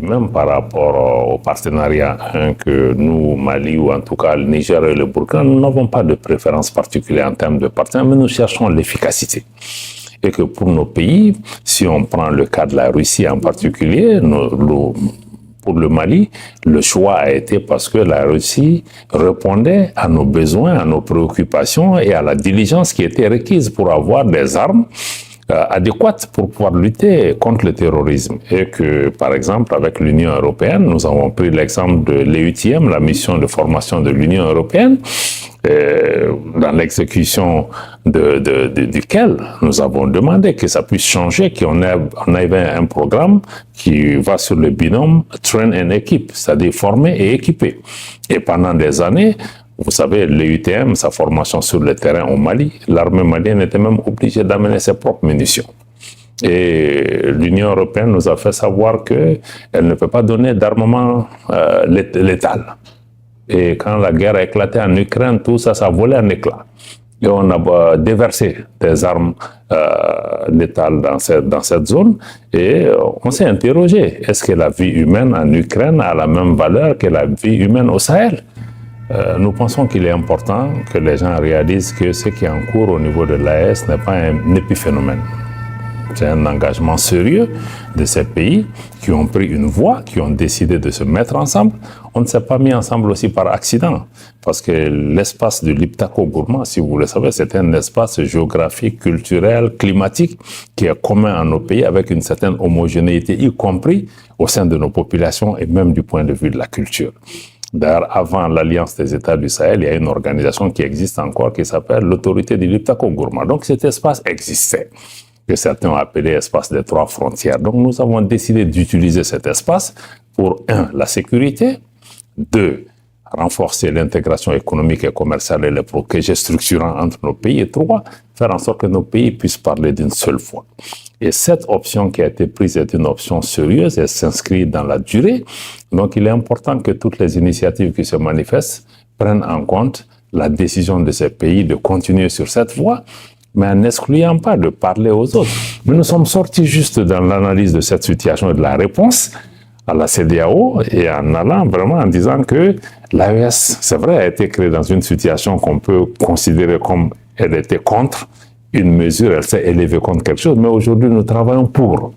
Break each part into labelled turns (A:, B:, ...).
A: même par rapport au partenariat que nous, Mali, ou en tout cas le Niger et le Burkina, nous n'avons pas de préférence particulière en termes de partenariat, mais nous cherchons l'efficacité. Et que pour nos pays, si on prend le cas de la Russie en particulier, pour le Mali, le choix a été parce que la Russie répondait à nos besoins, à nos préoccupations et à la diligence qui était requise pour avoir des armes adéquates pour pouvoir lutter contre le terrorisme. Et que, par exemple, avec l'Union européenne, nous avons pris l'exemple de l'EUTM, la mission de formation de l'Union européenne, dans l'exécution duquel nous avons demandé que ça puisse changer, qu'on ait un programme qui va sur le binôme train and equip, c'est-à-dire former et équiper. Et pendant des années, vous savez, l'EUTM, sa formation sur le terrain au Mali, l'armée malienne était même obligée d'amener ses propres munitions. Et l'Union européenne nous a fait savoir qu'elle ne peut pas donner d'armement létal. Et quand la guerre a éclaté en Ukraine, tout ça, ça a volé en éclats. Et on a déversé des armes létales dans cette zone. Et on s'est interrogé, est-ce que la vie humaine en Ukraine a la même valeur que la vie humaine au Sahel? Nous pensons qu'il est important que les gens réalisent que ce qui est en cours au niveau de l'AES n'est pas un épiphénomène. C'est un engagement sérieux de ces pays qui ont pris une voie, qui ont décidé de se mettre ensemble. On ne s'est pas mis ensemble aussi par accident, parce que l'espace de l'Iptako-Gourma, si vous le savez, c'est un espace géographique, culturel, climatique, qui est commun à nos pays avec une certaine homogénéité, y compris au sein de nos populations et même du point de vue de la culture. D'ailleurs, avant l'Alliance des États du Sahel, il y a une organisation qui existe encore qui s'appelle l'Autorité de l'Iptako-Gourma. Donc cet espace existait, que certains ont appelé espace des trois frontières. Donc nous avons décidé d'utiliser cet espace pour, 1, la sécurité, 2, renforcer l'intégration économique et commerciale et les projets structurants entre nos pays, et 3, faire en sorte que nos pays puissent parler d'une seule voix. Et cette option qui a été prise est une option sérieuse, elle s'inscrit dans la durée. Donc il est important que toutes les initiatives qui se manifestent prennent en compte la décision de ces pays de continuer sur cette voie, mais en n'excluant pas de parler aux autres. Mais nous sommes sortis juste dans l'analyse de cette situation et de la réponse à la CEDEAO et en allant vraiment en disant que l'AES, c'est vrai, a été créée dans une situation qu'on peut considérer comme elle était contre une mesure, elle s'est élevée contre quelque chose, mais aujourd'hui nous travaillons pour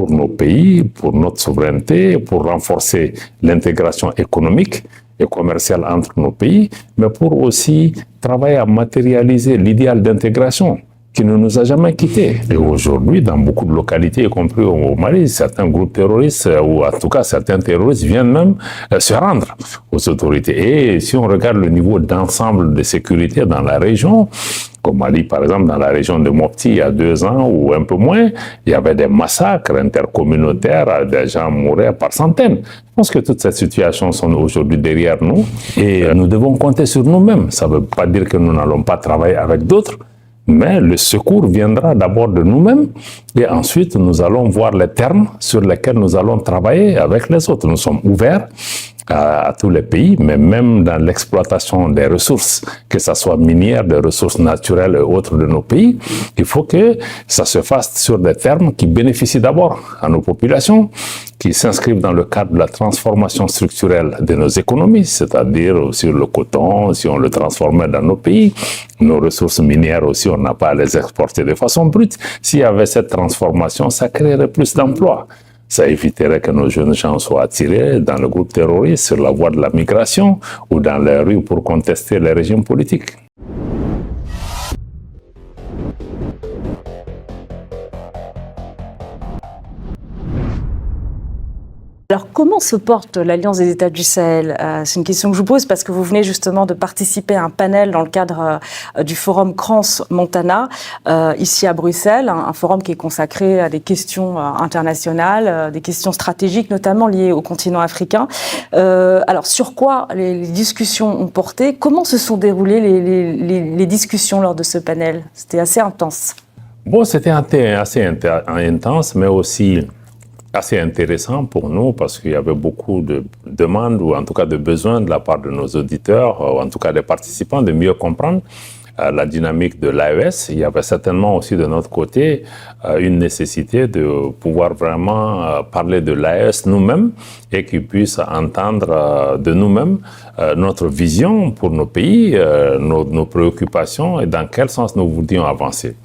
A: nos pays, pour notre souveraineté, pour renforcer l'intégration économique et commerciale entre nos pays, mais pour aussi travailler à matérialiser l'idéal d'intégration qui ne nous a jamais quittés. Et aujourd'hui, dans beaucoup de localités, y compris au Mali, certains groupes terroristes, ou en tout cas certains terroristes, viennent même se rendre aux autorités. Et si on regarde le niveau d'ensemble de sécurité dans la région, au Mali, par exemple, dans la région de Mopti, il y a 2 ans ou un peu moins, il y avait des massacres intercommunautaires, des gens mouraient par centaines. Je pense que toutes ces situations sont aujourd'hui derrière nous et nous devons compter sur nous-mêmes. Ça ne veut pas dire que nous n'allons pas travailler avec d'autres, mais le secours viendra d'abord de nous-mêmes et ensuite nous allons voir les termes sur lesquels nous allons travailler avec les autres. Nous sommes ouverts à tous les pays, mais même dans l'exploitation des ressources, que ce soit minières, des ressources naturelles et autres de nos pays, il faut que ça se fasse sur des termes qui bénéficient d'abord à nos populations, qui s'inscrivent dans le cadre de la transformation structurelle de nos économies, c'est-à-dire sur le coton, si on le transformait dans nos pays, nos ressources minières aussi, on n'a pas à les exporter de façon brute. S'il y avait cette transformation, ça créerait plus d'emplois. Ça éviterait que nos jeunes gens soient attirés dans le groupe terroriste sur la voie de la migration ou dans les rues pour contester les régimes politiques.
B: Alors, comment se porte l'Alliance des États du Sahel? C'est une question que je vous pose parce que vous venez justement de participer à un panel dans le cadre du forum Crans-Montana, ici à Bruxelles, un forum qui est consacré à des questions internationales, des questions stratégiques, notamment liées au continent africain. Alors, sur quoi les discussions ont porté? Comment se sont déroulées les discussions lors de ce panel? C'était assez intense.
A: Bon, c'était assez intense, mais aussi assez intéressant pour nous parce qu'il y avait beaucoup de demandes ou en tout cas de besoins de la part de nos auditeurs, ou en tout cas des participants, de mieux comprendre la dynamique de l'AES, il y avait certainement aussi de notre côté une nécessité de pouvoir vraiment parler de l'AES nous-mêmes et qu'ils puissent entendre de nous-mêmes notre vision pour nos pays, nos préoccupations et dans quel sens nous voudrions avancer.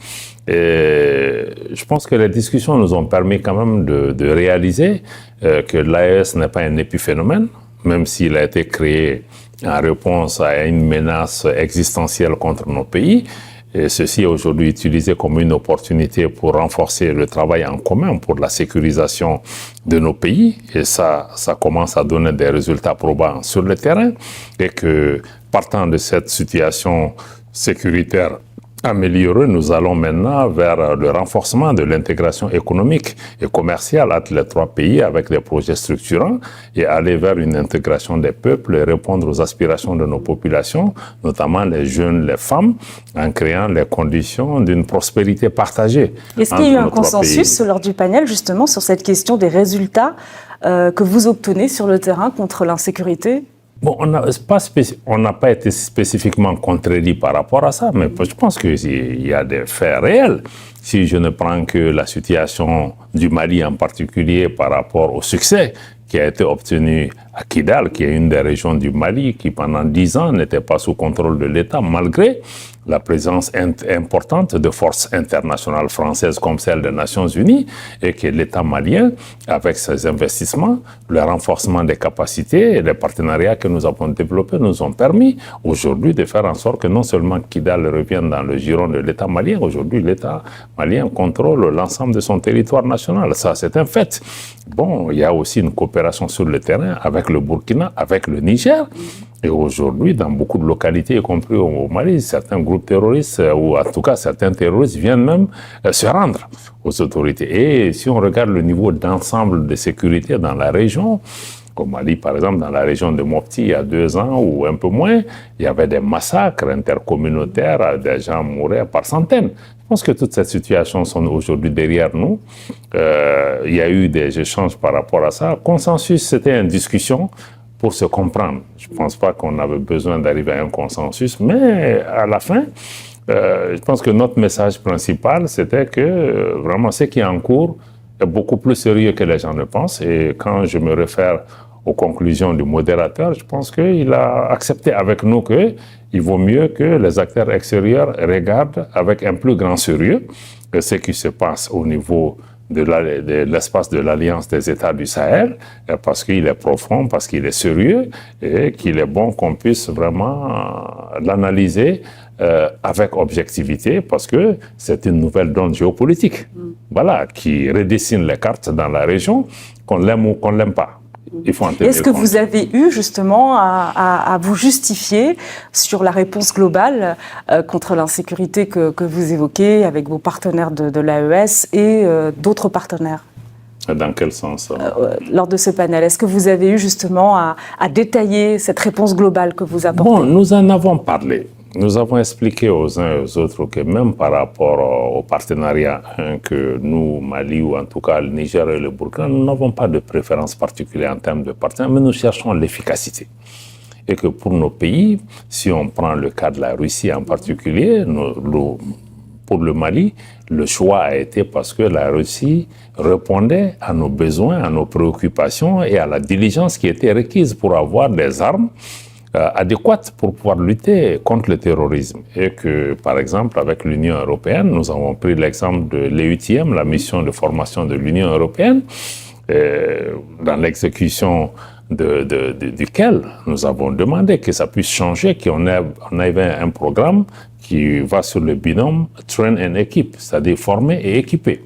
A: Et je pense que les discussions nous ont permis quand même de réaliser que l'AES n'est pas un épiphénomène, même s'il a été créé en réponse à une menace existentielle contre nos pays. Et ceci est aujourd'hui utilisé comme une opportunité pour renforcer le travail en commun pour la sécurisation de nos pays. Et ça commence à donner des résultats probants sur le terrain. Et que partant de cette situation sécuritaire améliorée, nous allons maintenant vers le renforcement de l'intégration économique et commerciale entre les trois pays avec des projets structurants et aller vers une intégration des peuples et répondre aux aspirations de nos populations, notamment les jeunes, les femmes, en créant les conditions d'une prospérité partagée.
B: Est-ce qu'il y a eu un consensus lors du panel justement sur cette question des résultats que vous obtenez sur le terrain contre l'insécurité ?
A: Bon, on n'a pas été spécifiquement contredit par rapport à ça, mais je pense qu'il y a des faits réels. Si je ne prends que la situation du Mali en particulier par rapport au succès qui a été obtenu à Kidal, qui est une des régions du Mali qui pendant 10 ans n'était pas sous contrôle de l'État, malgré la présence importante de forces internationales françaises comme celle des Nations Unies, et que l'État malien, avec ses investissements, le renforcement des capacités et les partenariats que nous avons développés nous ont permis aujourd'hui de faire en sorte que non seulement Kidal revienne dans le giron de l'État malien, aujourd'hui l'État malien contrôle l'ensemble de son territoire national. Ça, c'est un fait. Bon, il y a aussi une coopération sur le terrain avec le Burkina, avec le Niger. Et aujourd'hui, dans beaucoup de localités, y compris au Mali, certains groupes terroristes, ou en tout cas certains terroristes, viennent même se rendre aux autorités. Et si on regarde le niveau d'ensemble de sécurité dans la région, au Mali, par exemple, dans la région de Mopti, il y a 2 ans ou un peu moins, il y avait des massacres intercommunautaires, des gens mouraient par centaines. Je pense que toutes ces situations sont aujourd'hui derrière nous. Il y a eu des échanges par rapport à ça. Consensus, c'était une discussion pour se comprendre. Je ne pense pas qu'on avait besoin d'arriver à un consensus, mais à la fin, je pense que notre message principal, c'était que vraiment ce qui est en cours est beaucoup plus sérieux que les gens ne pensent. Et quand je me réfère aux conclusions du modérateur, je pense qu'il a accepté avec nous qu'il vaut mieux que les acteurs extérieurs regardent avec un plus grand sérieux ce qui se passe au niveau de l'espace de l'Alliance des États du Sahel, parce qu'il est profond, parce qu'il est sérieux, et qu'il est bon qu'on puisse vraiment l'analyser avec objectivité, parce que c'est une nouvelle donne géopolitique, voilà, qui redessine les cartes dans la région, qu'on l'aime ou qu'on l'aime pas.
B: Est-ce que vous avez eu justement à vous justifier sur la réponse globale contre l'insécurité que vous évoquez avec vos partenaires de l'AES et d'autres partenaires ?
A: Dans quel sens
B: lors de ce panel, est-ce que vous avez eu justement à détailler cette réponse globale que vous apportez ?
A: Bon, nous en avons parlé. Nous avons expliqué aux uns et aux autres que même par rapport au partenariat que nous, Mali, ou en tout cas le Niger et le Burkina, nous n'avons pas de préférence particulière en termes de partenariat, mais nous cherchons l'efficacité. Et que pour nos pays, si on prend le cas de la Russie en particulier, pour le Mali, le choix a été parce que la Russie répondait à nos besoins, à nos préoccupations et à la diligence qui était requise pour avoir des armes adéquate pour pouvoir lutter contre le terrorisme. Et que, par exemple, avec l'Union européenne, nous avons pris l'exemple de l'EUTM, la mission de formation de l'Union européenne, dans l'exécution duquel nous avons demandé que ça puisse changer, qu'on ait un programme qui va sur le binôme train and équipe, c'est-à-dire former et équiper.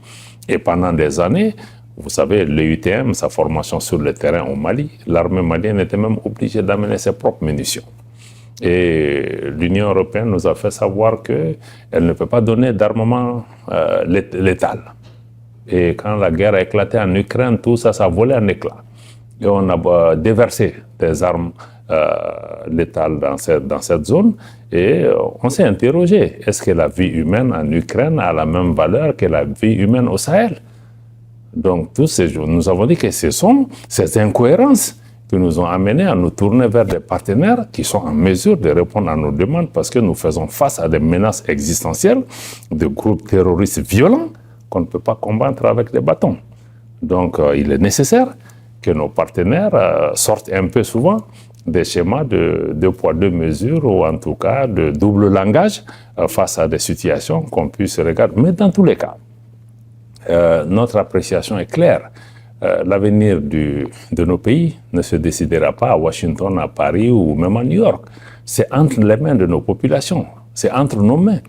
A: Et pendant des années, vous savez, l'EUTM, sa formation sur le terrain au Mali, l'armée malienne était même obligée d'amener ses propres munitions. Et l'Union européenne nous a fait savoir qu'elle ne peut pas donner d'armement létal. Et quand la guerre a éclaté en Ukraine, tout ça, ça a volé en éclats. Et on a déversé des armes létales dans cette zone. Et on s'est interrogé, est-ce que la vie humaine en Ukraine a la même valeur que la vie humaine au Sahel ? Donc, tous ces jours, nous avons dit que ce sont ces incohérences qui nous ont amenés à nous tourner vers des partenaires qui sont en mesure de répondre à nos demandes parce que nous faisons face à des menaces existentielles de groupes terroristes violents qu'on ne peut pas combattre avec des bâtons. Donc, il est nécessaire que nos partenaires sortent un peu souvent des schémas de deux poids, deux mesures, ou en tout cas de double langage face à des situations qu'on puisse regarder. Mais dans tous les cas, notre appréciation est claire. L'avenir de nos pays ne se décidera pas à Washington, à Paris ou même à New York. C'est entre les mains de nos populations, c'est entre nos mains.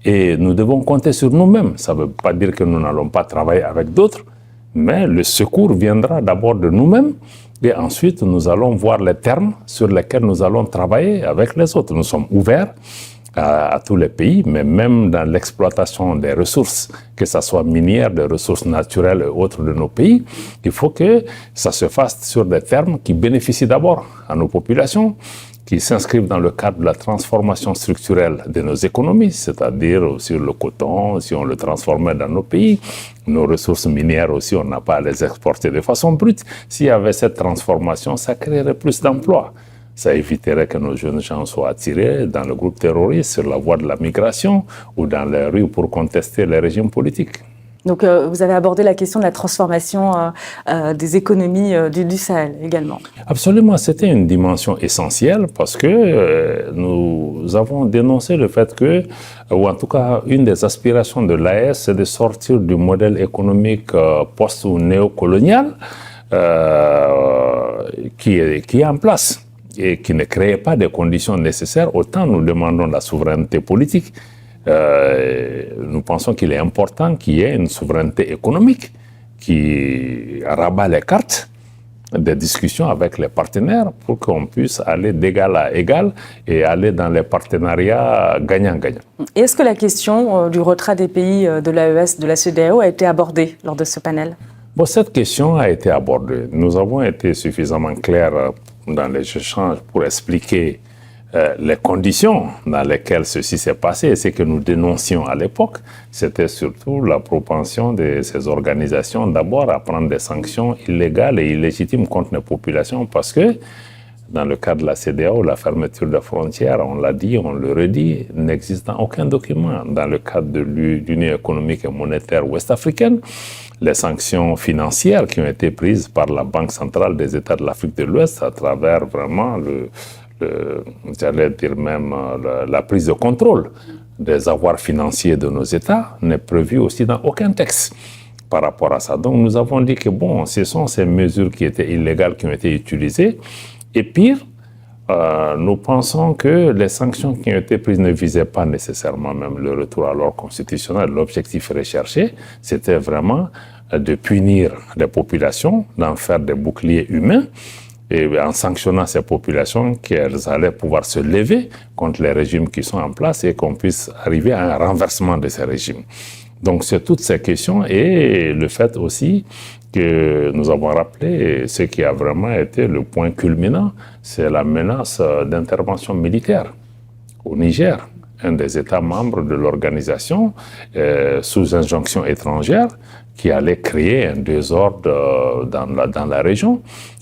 A: Et nous devons compter sur nous-mêmes. Ça ne veut pas dire que nous n'allons pas travailler avec d'autres, mais le secours viendra d'abord de nous-mêmes et ensuite nous allons voir les termes sur lesquels nous allons travailler avec les autres. Nous sommes ouverts à tous les pays, mais même dans l'exploitation des ressources, que ce soit minières, des ressources naturelles et autres de nos pays, il faut que ça se fasse sur des termes qui bénéficient d'abord à nos populations, qui s'inscrivent dans le cadre de la transformation structurelle de nos économies, c'est-à-dire sur le coton, si on le transformait dans nos pays, nos ressources minières aussi, on n'a pas à les exporter de façon brute. S'il y avait cette transformation, ça créerait plus d'emplois. Ça éviterait que nos jeunes gens soient attirés dans le groupe terroriste sur la voie de la migration ou dans les rues pour contester les régimes politiques.
B: Donc, vous avez abordé la question de la transformation des économies du Sahel également.
A: Absolument, c'était une dimension essentielle parce que nous avons dénoncé le fait que, ou en tout cas, une des aspirations de l'AES, c'est de sortir du modèle économique post- ou néocolonial qui est en place et qui ne crée pas des conditions nécessaires. Autant nous demandons la souveraineté politique. Nous pensons qu'il est important qu'il y ait une souveraineté économique qui rabat les cartes des discussions avec les partenaires pour qu'on puisse aller d'égal à égal et aller dans les partenariats gagnant-gagnant.
B: Est-ce que la question du retrait des pays de l'AES, de la CEDEAO, a été abordée lors de ce panel?
A: Bon, cette question a été abordée. Nous avons été suffisamment clairs dans les échanges pour expliquer les conditions dans lesquelles ceci s'est passé et ce que nous dénoncions à l'époque, c'était surtout la propension de ces organisations d'abord à prendre des sanctions illégales et illégitimes contre les populations parce que dans le cas de la CEDEAO, la fermeture des frontières, on l'a dit, on le redit, n'existe dans aucun document. Dans le cadre de l'Union économique et monétaire ouest-africaine, les sanctions financières qui ont été prises par la Banque centrale des États de l'Afrique de l'Ouest à travers vraiment j'allais dire même la prise de contrôle des avoirs financiers de nos États n'est prévue aussi dans aucun texte par rapport à ça. Donc nous avons dit que bon, ce sont ces mesures qui étaient illégales qui ont été utilisées. Et pire, nous pensons que les sanctions qui ont été prises ne visaient pas nécessairement même le retour à l'ordre constitutionnel. L'objectif recherché, c'était vraiment de punir les populations, d'en faire des boucliers humains, et en sanctionnant ces populations, qu'elles allaient pouvoir se lever contre les régimes qui sont en place et qu'on puisse arriver à un renversement de ces régimes. Donc c'est toutes ces questions et le fait aussi que nous avons rappelé ce qui a vraiment été le point culminant, c'est la menace d'intervention militaire au Niger, un des États membres de l'organisation sous injonction étrangère qui allait créer un désordre dans la région.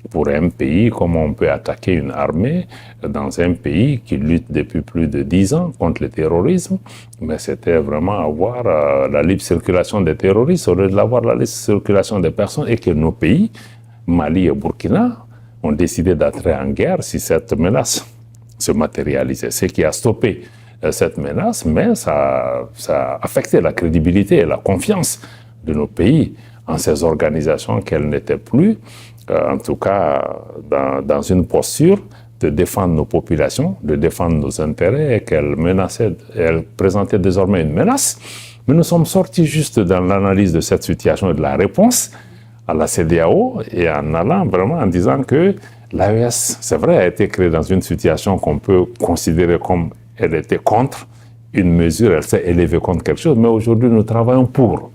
A: Pour un pays, comment on peut attaquer une armée dans un pays qui lutte depuis plus de 10 ans contre le terrorisme, mais c'était vraiment avoir la libre circulation des terroristes au lieu de l'avoir la libre circulation des personnes et que nos pays, Mali et Burkina, ont décidé d'entrer en guerre si cette menace se matérialisait. Ce qui a stoppé cette menace, mais ça a affecté la crédibilité et la confiance de nos pays en ces organisations qu'elles n'étaient plus, en tout cas dans une posture de défendre nos populations, de défendre nos intérêts et qu'elles menaçaient, elles présentaient désormais une menace. Mais nous sommes sortis juste dans l'analyse de cette situation et de la réponse à la CEDEAO et en allant vraiment en disant que l'AES, c'est vrai, a été créée dans une situation qu'on peut considérer comme elle était contre une mesure, elle s'est élevée contre quelque chose, mais aujourd'hui nous travaillons pour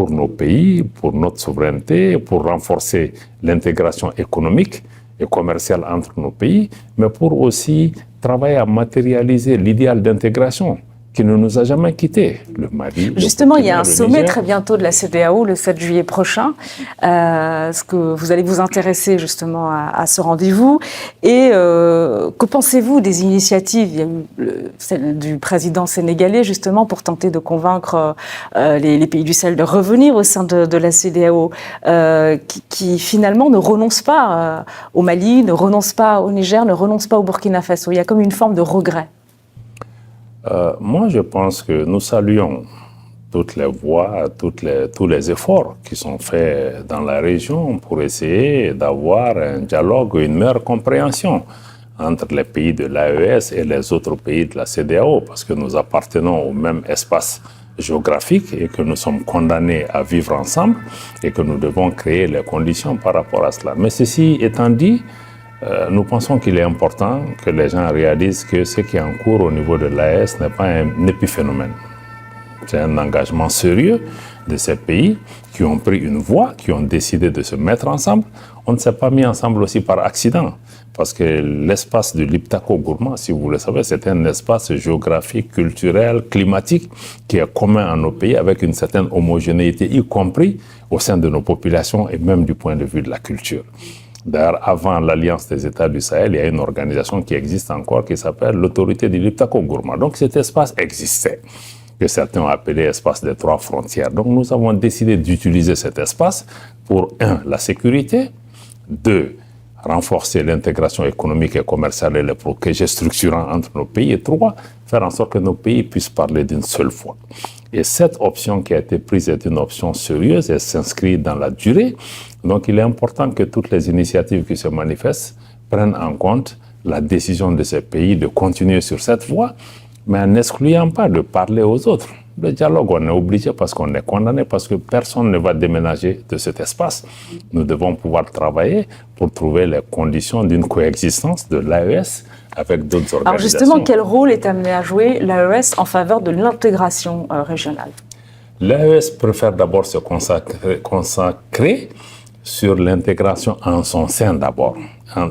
A: nos pays, pour notre souveraineté, pour renforcer l'intégration économique et commerciale entre nos pays, mais pour aussi travailler à matérialiser l'idéal d'intégration qui ne nous a jamais quittés. Le Mali.
B: Justement, il y a un
A: le
B: sommet
A: Niger.
B: très bientôt de la CEDEAO le 7 juillet prochain. Est-ce que vous allez vous intéresser justement à ce rendez-vous? Et que pensez-vous des initiatives? Il y a eu celle du président sénégalais justement pour tenter de convaincre les pays du Sahel de revenir au sein de la CEDEAO, qui finalement ne renonce pas au Mali, ne renonce pas au Niger, ne renonce pas au Burkina Faso. Il y a comme une forme de regret.
A: Moi, je pense que nous saluons toutes les voies, tous les efforts qui sont faits dans la région pour essayer d'avoir un dialogue, une meilleure compréhension entre les pays de l'AES et les autres pays de la CEDEAO, parce que nous appartenons au même espace géographique et que nous sommes condamnés à vivre ensemble et que nous devons créer les conditions par rapport à cela. Mais ceci étant dit, nous pensons qu'il est important que les gens réalisent que ce qui est en cours au niveau de l'AES n'est pas un épiphénomène. C'est un engagement sérieux de ces pays qui ont pris une voie, qui ont décidé de se mettre ensemble. On ne s'est pas mis ensemble aussi par accident, parce que l'espace de l'Iptako-Gourma, si vous le savez, c'est un espace géographique, culturel, climatique qui est commun à nos pays avec une certaine homogénéité, y compris au sein de nos populations et même du point de vue de la culture. D'ailleurs, avant l'Alliance des États du Sahel, il y a une organisation qui existe encore qui s'appelle l'Autorité du Liptako-Gourma. Donc cet espace existait, que certains ont appelé espace des trois frontières. Donc nous avons décidé d'utiliser cet espace pour, 1, la sécurité, 2, renforcer l'intégration économique et commerciale et les projets structurants entre nos pays, et 3, faire en sorte que nos pays puissent parler d'une seule voix. Et cette option qui a été prise est une option sérieuse et s'inscrit dans la durée. Donc il est important que toutes les initiatives qui se manifestent prennent en compte la décision de ces pays de continuer sur cette voie, mais en n'excluant pas de parler aux autres. Le dialogue, on est obligé parce qu'on est condamné, parce que personne ne va déménager de cet espace. Nous devons pouvoir travailler pour trouver les conditions d'une coexistence de l'AES avec d'autres organisations.
B: Alors justement, quel rôle est amené à jouer l'AES en faveur de l'intégration régionale?
A: L'AES préfère d'abord se consacrer sur l'intégration en son sein d'abord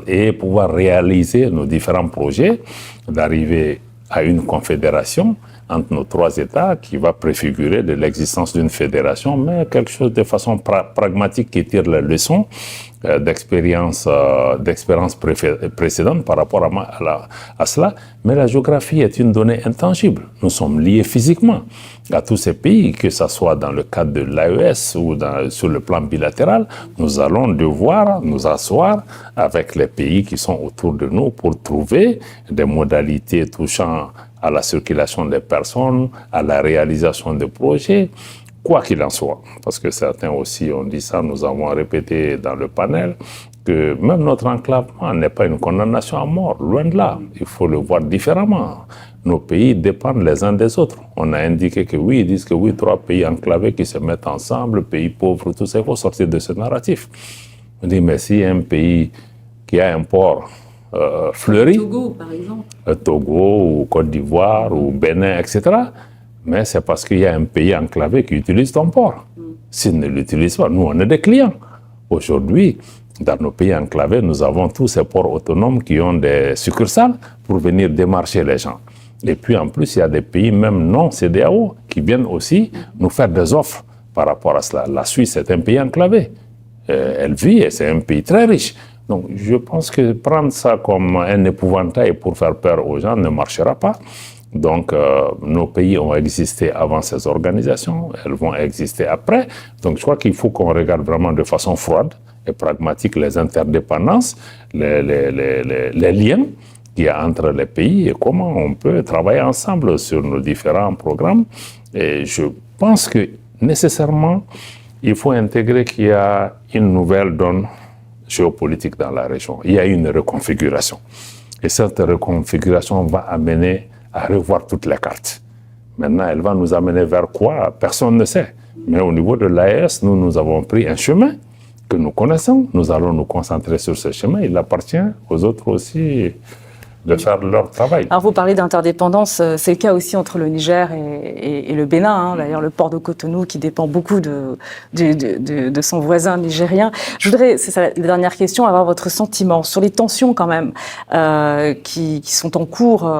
A: et pouvoir réaliser nos différents projets, d'arriver à une confédération entre nos trois États qui va préfigurer de l'existence d'une fédération, mais quelque chose de façon pragmatique qui tire les leçons d'expérience précédente par rapport à cela. Mais la géographie est une donnée intangible. Nous sommes liés physiquement à tous ces pays, que ce soit dans le cadre de l'AES ou sur le plan bilatéral. Nous allons devoir nous asseoir avec les pays qui sont autour de nous pour trouver des modalités touchant à la circulation des personnes, à la réalisation des projets, quoi qu'il en soit. Parce que certains aussi ont dit ça, nous avons répété dans le panel, que même notre enclavement n'est pas une condamnation à mort, loin de là. Il faut le voir différemment. Nos pays dépendent les uns des autres. On a indiqué que oui, ils disent que oui, 3 pays enclavés qui se mettent ensemble, pays pauvres, tout ça, il faut sortir de ce narratif. On dit, mais si un pays qui a un port fleuri,
B: Togo, par exemple.
A: Togo ou Côte d'Ivoire ou Bénin, etc., mais c'est parce qu'il y a un pays enclavé qui utilise ton port. S'il ne l'utilise pas, nous, on est des clients. Aujourd'hui, dans nos pays enclavés, nous avons tous ces ports autonomes qui ont des succursales pour venir démarcher les gens. Et puis, en plus, il y a des pays, même non CEDEAO, qui viennent aussi nous faire des offres par rapport à cela. La Suisse est un pays enclavé. Elle vit et c'est un pays très riche. Donc, je pense que prendre ça comme un épouvantail pour faire peur aux gens ne marchera pas. Donc, nos pays ont existé avant ces organisations, elles vont exister après. Donc, je crois qu'il faut qu'on regarde vraiment de façon froide et pragmatique les interdépendances, les liens qu'il y a entre les pays et comment on peut travailler ensemble sur nos différents programmes. Et je pense que nécessairement, il faut intégrer qu'il y a une nouvelle donne géopolitique dans la région. Il y a une reconfiguration. Et cette reconfiguration va amener à revoir toutes les cartes. Maintenant, elle va nous amener vers quoi? Personne ne sait. Mais au niveau de l'AES, nous avons pris un chemin que nous connaissons. Nous allons nous concentrer sur ce chemin. Il appartient aux autres aussi de faire leur travail.
B: Alors vous parlez d'interdépendance, c'est le cas aussi entre le Niger et le Bénin. Hein. D'ailleurs, le port de Cotonou qui dépend beaucoup de son voisin nigérien. Je voudrais, c'est ça la dernière question, avoir votre sentiment sur les tensions quand même qui sont en cours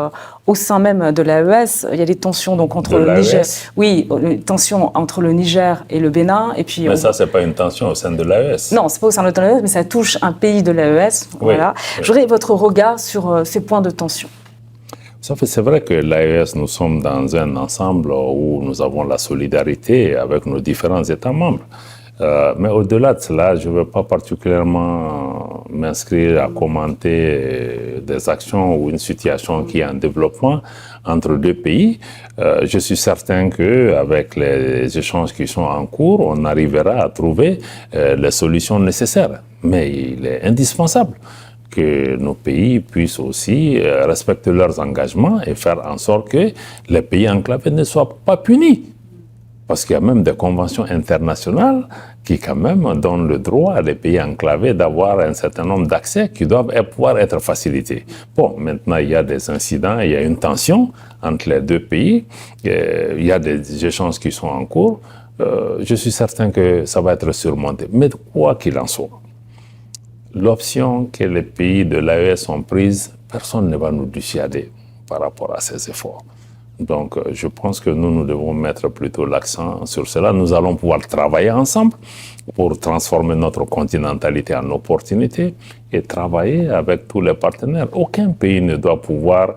B: au sein même de l'AES. Il y a des tensions donc entre le Niger, oui, tensions entre le Niger et le Bénin. Et puis
A: mais ça, c'est pas une tension au sein de l'AES.
B: Non, c'est pas au sein de l'AES, mais ça touche un pays de l'AES. Oui, voilà. Oui. Je voudrais votre regard sur ces points de tension.
A: C'est vrai que l'AES, nous sommes dans un ensemble où nous avons la solidarité avec nos différents États membres. Mais au-delà de cela, je ne veux pas particulièrement m'inscrire à commenter des actions ou une situation qui est en développement entre deux pays. Je suis certain qu'avec les échanges qui sont en cours, on arrivera à trouver les solutions nécessaires. Mais il est indispensable que nos pays puissent aussi respecter leurs engagements et faire en sorte que les pays enclavés ne soient pas punis. Parce qu'il y a même des conventions internationales qui quand même donnent le droit à des pays enclavés d'avoir un certain nombre d'accès qui doivent pouvoir être facilités. Bon, maintenant il y a des incidents, il y a une tension entre les deux pays, il y a des échanges qui sont en cours. Je suis certain que ça va être surmonté. Mais quoi qu'il en soit, l'option que les pays de l'AES ont prise, personne ne va nous dissuader par rapport à ces efforts. Donc, je pense que nous devons mettre plutôt l'accent sur cela. Nous allons pouvoir travailler ensemble pour transformer notre continentalité en opportunité et travailler avec tous les partenaires. Aucun pays ne doit pouvoir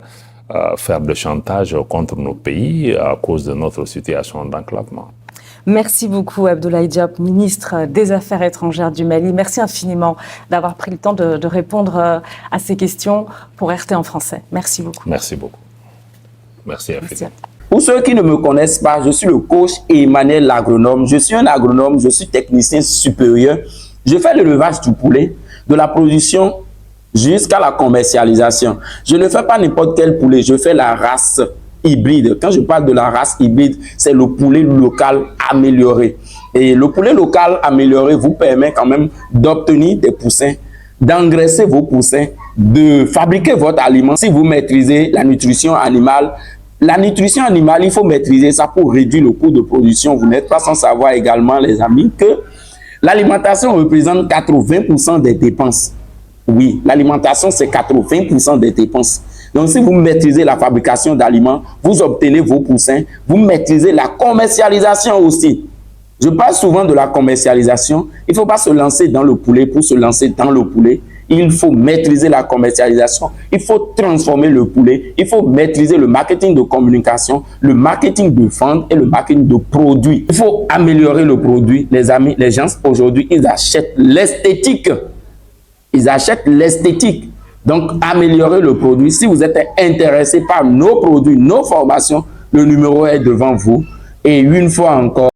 A: faire de chantage contre nos pays à cause de notre situation d'enclavement.
B: Merci beaucoup Abdoulaye Diop, ministre des Affaires étrangères du Mali. Merci infiniment d'avoir pris le temps de répondre à ces questions pour RT en français. Merci beaucoup.
A: Merci beaucoup. Merci infiniment.
C: Pour ceux qui ne me connaissent pas, je suis le coach Emmanuel l'agronome. Je suis un agronome, je suis technicien supérieur. Je fais l'élevage du poulet, de la production jusqu'à la commercialisation. Je ne fais pas n'importe quel poulet, je fais la race hybride. Quand je parle de la race hybride, c'est le poulet local amélioré. Et le poulet local amélioré vous permet quand même d'obtenir des poussins, d'engraisser vos poussins, de fabriquer votre aliment. Si vous maîtrisez la nutrition animale, il faut maîtriser ça pour réduire le coût de production. Vous n'êtes pas sans savoir également, les amis, que l'alimentation représente 80% des dépenses. Oui, l'alimentation, c'est 80% des dépenses. Donc, si vous maîtrisez la fabrication d'aliments, vous obtenez vos poussins, vous maîtrisez la commercialisation aussi. Je parle souvent de la commercialisation. Il ne faut pas se lancer dans le poulet pour se lancer dans le poulet. Il faut maîtriser la commercialisation. Il faut transformer le poulet. Il faut maîtriser le marketing de communication, le marketing de vente et le marketing de produits. Il faut améliorer le produit. Les amis, les gens aujourd'hui, ils achètent l'esthétique. Ils achètent l'esthétique. Donc, améliorer le produit. Si vous êtes intéressé par nos produits, nos formations, le numéro est devant vous. Et une fois encore,